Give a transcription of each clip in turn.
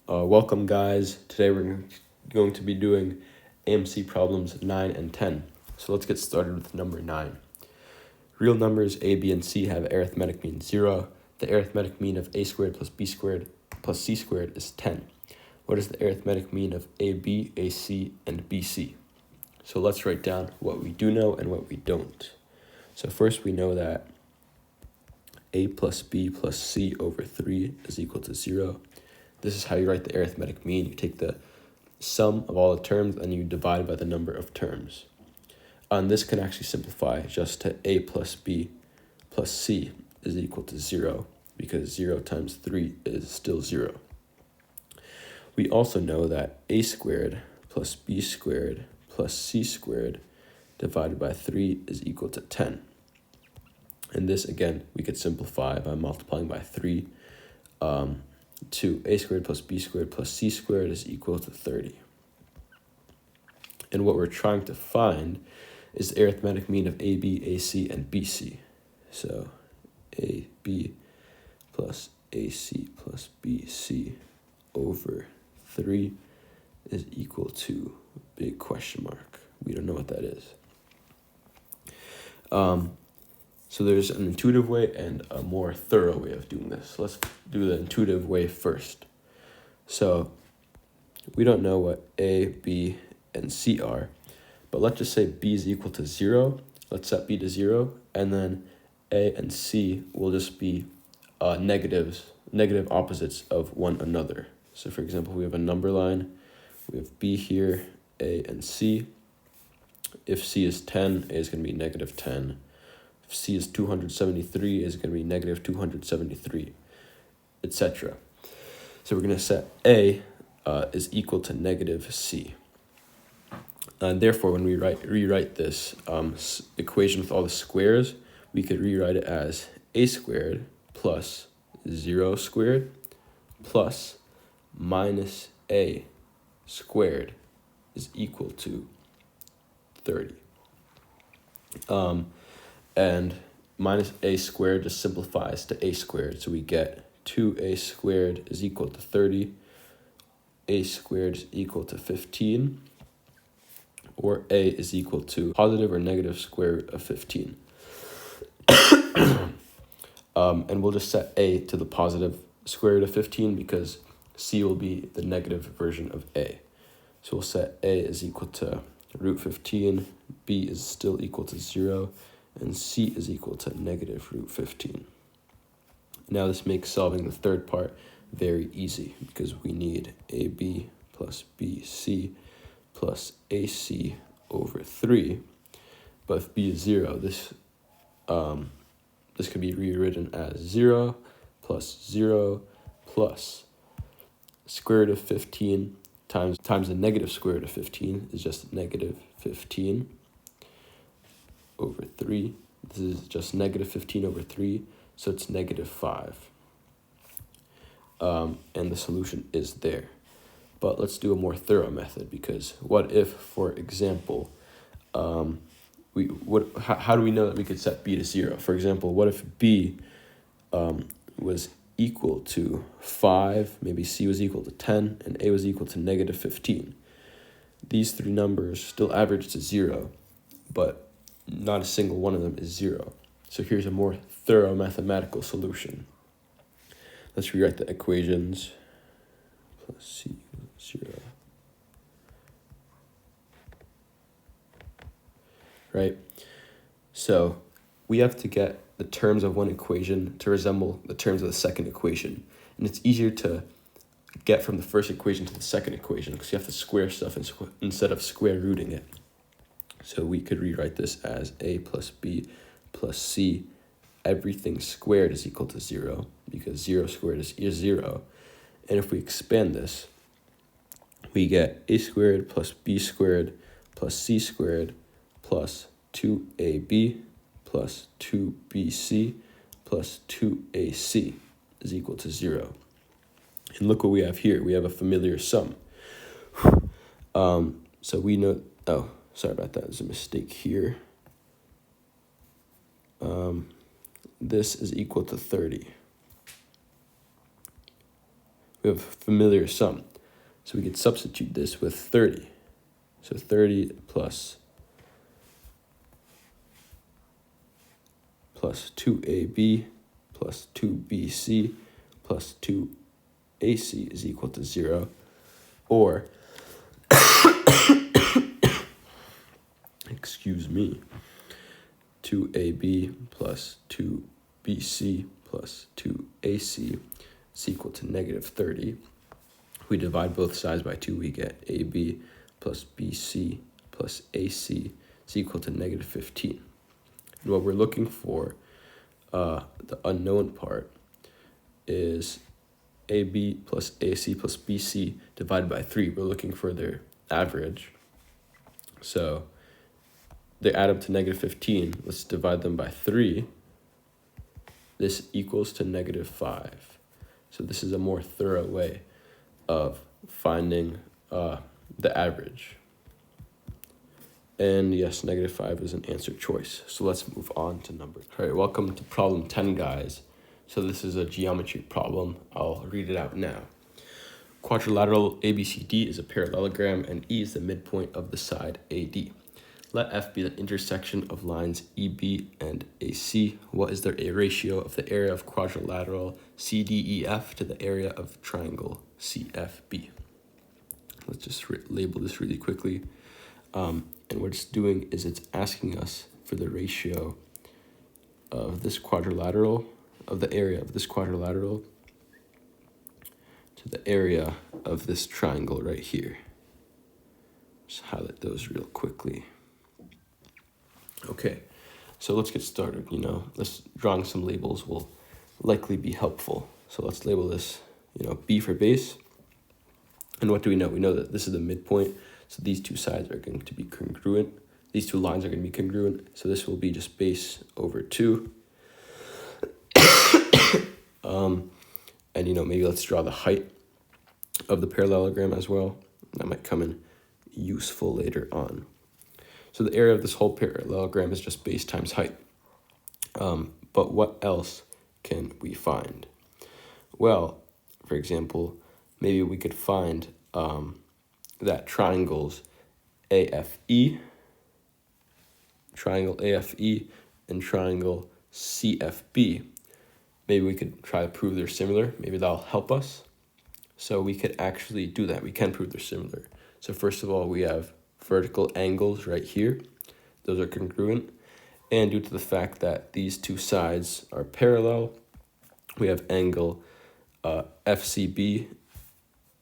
Welcome, guys. Today we're going to be doing AMC problems 9 and 10. So let's get started with number 9. Real numbers A, B, and C have arithmetic mean 0. The arithmetic mean of a squared plus b squared plus c squared is 10. What is the arithmetic mean of AB, AC, and BC? So let's write down what we do know and what we don't. So first we know that a plus b plus c over 3 is equal to 0. This is how you write the arithmetic mean. You take the sum of all the terms and you divide by the number of terms. And this can actually simplify just to a plus b plus c is equal to 0, because 0 times 3 is still 0. We also know that a squared plus b squared plus c squared divided by 3 is equal to 10. And this, again, we could simplify by multiplying by 3 to a squared plus b squared plus c squared is equal to 30. And what we're trying to find is the arithmetic mean of AB, AC, and BC. So AB plus AC plus BC over 3 is equal to big question mark. We don't know what that is. So there's an intuitive way and a more thorough way of doing this. Let's do the intuitive way first. So we don't know what A, B, and C are, but let's just say B is equal to 0. Let's set B to 0, and then A and C will just be negative opposites of one another. So for example, we have a number line. We have B here, A and C. If C is 10, A is going to be negative 10. If C is 273, A is going to be negative 273, etc. So we're going to set A is equal to negative C. And therefore, when we rewrite this equation with all the squares, we could rewrite it as a squared plus 0 squared plus minus a squared is equal to 30. And minus a squared just simplifies to a squared. So we get 2a squared is equal to 30. A squared is equal to 15. Or a is equal to positive or negative square root of 15. And we'll just set a to the positive square root of 15 because c will be the negative version of a. So we'll set a is equal to root 15, b is still equal to 0, and c is equal to negative root 15. Now this makes solving the third part very easy because we need ab plus bc plus ac over 3. But if b is 0, this could be rewritten as 0 plus square root of 15 times the negative square root of 15 is just negative 15 over 3. This is just negative 15 over 3, so it's negative 5. And the solution is there. But let's do a more thorough method, because what if, for example, how do we know that we could set b to 0? For example, what if b was equal to 5, maybe c was equal to 10, and a was equal to negative 15? These three numbers still average to 0, but not a single one of them is 0. So here's a more thorough mathematical solution. Let's rewrite the equations. Plus c 0. Right? So we have to get the terms of one equation to resemble the terms of the second equation. And it's easier to get from the first equation to the second equation because you have to square stuff instead of square rooting it. So we could rewrite this as a plus b plus c. Everything squared is equal to 0 because 0 squared is 0. And if we expand this, we get a squared plus b squared plus c squared plus 2ab plus 2bc plus 2ac is equal to 0. And look what we have here. We have a familiar sum. So we know, oh, sorry about that. There's a mistake here. This is equal to 30. we have a familiar sum. So we could substitute this with 30. So 30 plus 2ab plus 2bc plus 2ac is equal to 0. Or, excuse me, 2ab plus 2bc plus 2ac is equal to negative 30. We divide both sides by 2, we get ab plus bc plus ac is equal to negative 15. And what we're looking for, the unknown part, is AB plus AC plus BC divided by 3. We're looking for their average. So they add up to negative 15. Let's divide them by 3. This equals to negative 5. So this is a more thorough way of finding the average. And yes, negative 5 is an answer choice. So let's move on to numbers. All right, welcome to problem 10, guys. So this is a geometry problem. I'll read it out now. Quadrilateral ABCD is a parallelogram and E is the midpoint of the side AD. Let F be the intersection of lines EB and AC. What is their A ratio of the area of quadrilateral CDEF to the area of triangle CFB? Let's just label this really quickly. And what it's doing is it's asking us for the ratio of this quadrilateral, of the area of this quadrilateral to the area of this triangle right here. Just highlight those real quickly. Okay, so let's get started. Drawing some labels will likely be helpful. So let's label this, B for base. And what do we know? We know that this is the midpoint. So these two sides are going to be congruent. These two lines are going to be congruent. So this will be just base over 2. And maybe let's draw the height of the parallelogram as well. That might come in useful later on. So the area of this whole parallelogram is just base times height. But what else can we find? Well, for example, maybe we could find that triangles AFE, and triangle CFB, maybe we could try to prove they're similar. Maybe that'll help us. So we could actually do that. We can prove they're similar. So first of all, we have vertical angles right here. Those are congruent. And due to the fact that these two sides are parallel, we have angle FCB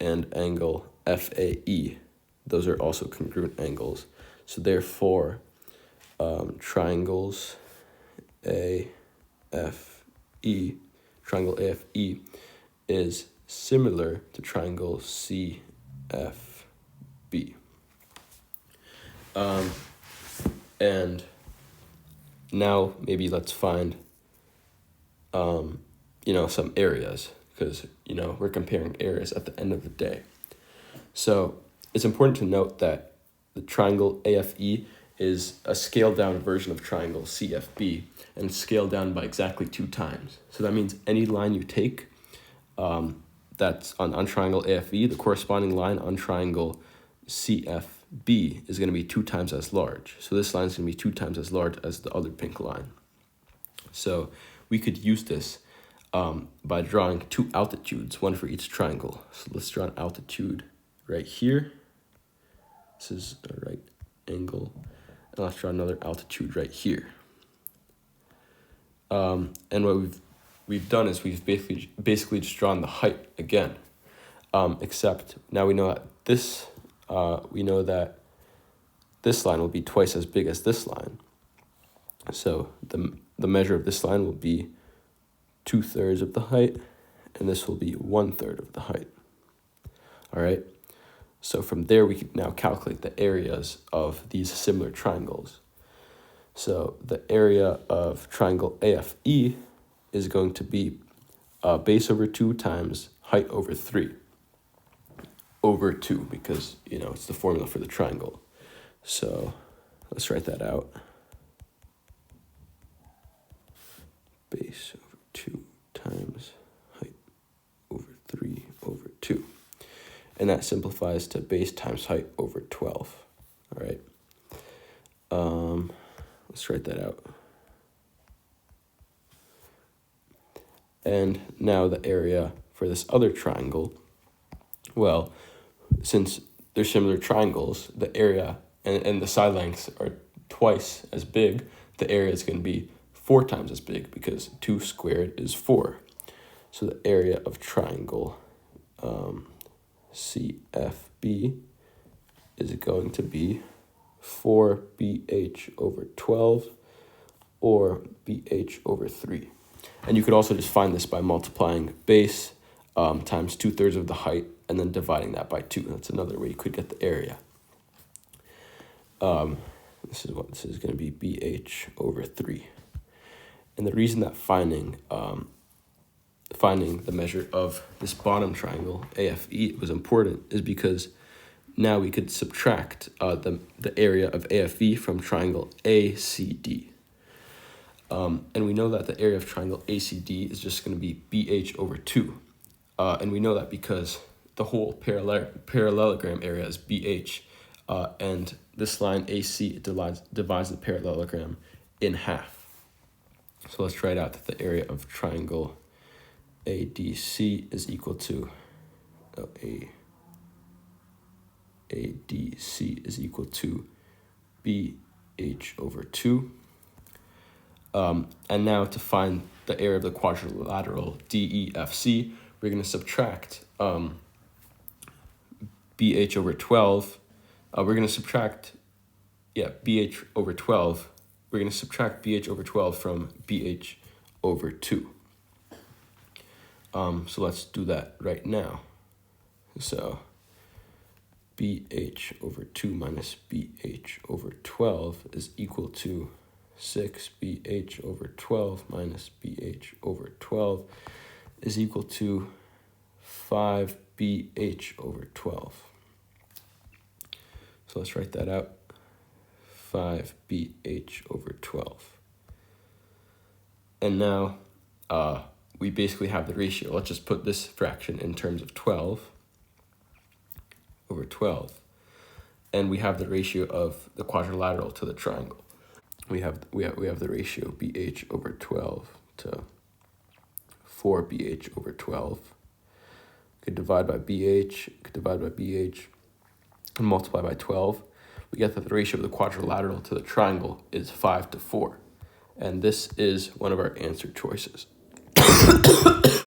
and angle FAE. Those are also congruent angles. So therefore, triangles triangle AFE is similar to triangle CFB. And now maybe let's find, some areas, because, we're comparing areas at the end of the day. So it's important to note that the triangle AFE is a scaled down version of triangle CFB and scaled down by exactly 2 times. So that means any line you take that's on triangle AFE, the corresponding line on triangle CFB is going to be 2 times as large. So this line is going to be 2 times as large as the other pink line. So we could use this by drawing 2 altitudes, one for each triangle. So let's draw an altitude right here. This is a right angle. And let's draw another altitude right here. And what we've done is we've basically just drawn the height again. Except now we know that this line will be twice as big as this line. So the measure of this line will be 2/3 of the height, and this will be 1/3 of the height. All right. So from there, we can now calculate the areas of these similar triangles. So the area of triangle AFE is going to be base over 2 times height over 3 over 2, because, it's the formula for the triangle. So let's write that out. Base over 2 times height over 3 over and that simplifies to base times height over 12. All right. Let's write that out. And now the area for this other triangle, well, since they're similar triangles, the area and the side lengths are twice as big, the area is going to be 4 times as big because 2 squared is 4. So the area of triangle CFB is going to be 4BH over 12 or BH over 3. And you could also just find this by multiplying base times 2/3 of the height and then dividing that by 2. That's another way you could get the area. This is going to be BH over 3. And the reason that finding the measure of this bottom triangle, AFE, was important is because now we could subtract the area of AFE from triangle ACD. And we know that the area of triangle ACD is just going to be BH over 2. And we know that because the whole parallelogram area is BH, and this line AC divides the parallelogram in half. So let's write out that the area of triangle ADC is equal to ADC is equal to BH over 2. And now to find the area of the quadrilateral DEFC, we're going to subtract BH over 12. We're going to subtract, BH over 12. We're going to subtract BH over 12 from BH over 2. So let's do that right now. So BH over 2 minus BH over 12 is equal to 6BH over 12 minus BH over 12 is equal to 5BH over 12. So let's write that out. 5BH over 12. And now we basically have the ratio. Let's just put this fraction in terms of 12 over 12. And we have the ratio of the quadrilateral to the triangle. We have the ratio BH over 12 to 4BH over 12. Could divide by BH, and multiply by 12. We get that the ratio of the quadrilateral to the triangle is 5 to 4. And this is one of our answer choices.